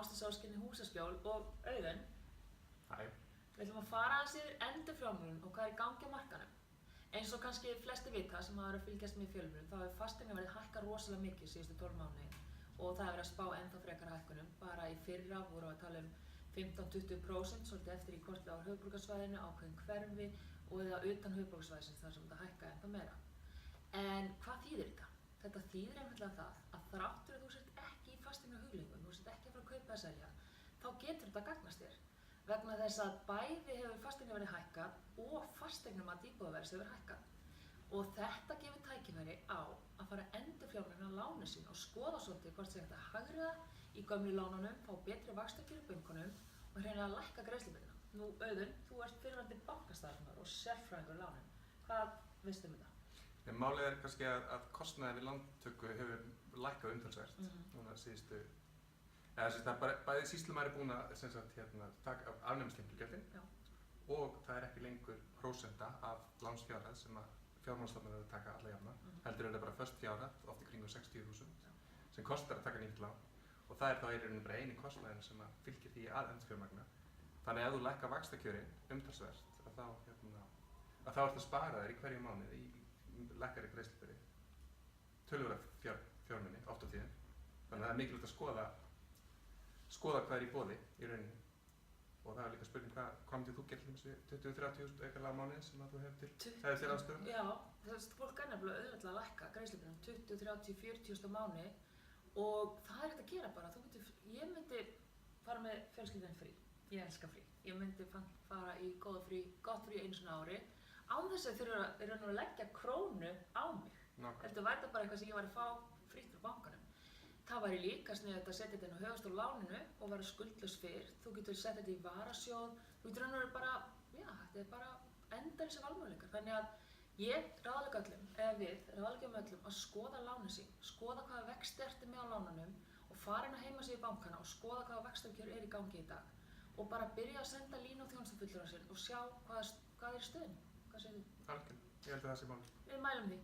Ásdís Óskinni Húsaskjól og Auðun. Hæ. Við ætlum að fara aðeins yfir endurfjármögnun og hvað er í gangi á markaðnum. Eins og kannski flestir vita sem hafa verið að fylgjast með í fjölmiðlum, þá hefur fasteignaverðið hækkað rosalega mikið síðustu 12 mánuði og það hefur verið að spá ennþá frekar hækkunum. Bara í fyrra vorum við að tala um 15–20%, svolítið eftir í hvort við á höfuðborgarsvæðinu, ákveðin hverfi og eða utan höfuðborgarsvæðisins þar sem þetta hækkaði ennþá meira. En hvað þýðir þetta? Þetta þýðir einfaldlega það að þrátt fyrir að þú sért ekki í fasteignahugleikum, þú sért ekki að fara að kaupa eða selja, þá getur þetta gagnast þér. Vegna þess að bæði hefur fasteignaverðið hækkað og fasteignamat íbúðaverðs hefur hækkað. Og þetta gefur tækifæri á að fara að endurfjármagna lánin sín og skoða svolítið hvort sé hægt að hagræða í gömlu lánunum, fá betri vaxtakjör í bönkunum og hreinlega að lækka greiðslubyrðina. Nú Auðun, þú ert fyrrverandi bankastarfsmaður og sérfræðingur í lánum. Hvað veistu um þetta? Málið er kannski að kostnaði við lántöku hefur lækkað umtalsvert núna síðustu. Bæði sýslumaður er búinn að taka afnema stimpilgjöldin og það er ekki lengur prósenta af lánsfjárhæð sem að fjármálastofnanir eru að taka alla jafna. Heldur er það bara föst fjárhæð, oft í kringum 60.000, sem kostar að taka nýtt lán og það er þá í rauninni bara eini kostnaðurinn sem að fylgir því að endurfjármagna. Þannig að ef þú lækkar vaxtakjörin umtalsvert þá ertu að spara þér í hverju mánuði í lækkari greiðslubyrði, töluverða fjármuni oft á tíðum. Þannig að það er mikilvægt að skoða hvað er í boði í rauninni. Og það er líka spurning hvað myndir þú gera til þessi 20–30.000 aukalega á mánuði sem að þú hefur til aðstöðum? Já, fólk er nefnilega auðvitað að lækka greiðslubyrðina 20–30–40.000 á mánuði og það er hægt að gera bara. Ég myndi fara með fjölskyldunni frí. Ég elska frí. Ég myndi fara í gott frí einu sinni á ári án þess að þurfa í raun og að leggja krónu á mig. Þetta væri bara eitthvað sem ég væri að fá frítt frá bankanum. Það væri líka sniðugt að setja þetta inn á höfuðstól láninu og vera skuldlaus fyrr. Þú getur sett þetta í varasjóð. Þú getur raun og veru bara, þetta er bara endalausir valmöguleikar. Þannig að ég ráðlegg öllum, eða við ráðleggjum öllum að skoða lánin sín, skoða hvaða vexti ertu með á lánunum og fara inn á heimasíðu bankana og skoða hvaða vextakjör er í gangi í dag. Og bara byrja að senda línu á þjónustufulltrúa sinn og sjá hvað er í stöðunni. Hvað segir þú? Algjörlega, ég held að það sé málið. Við mælum því.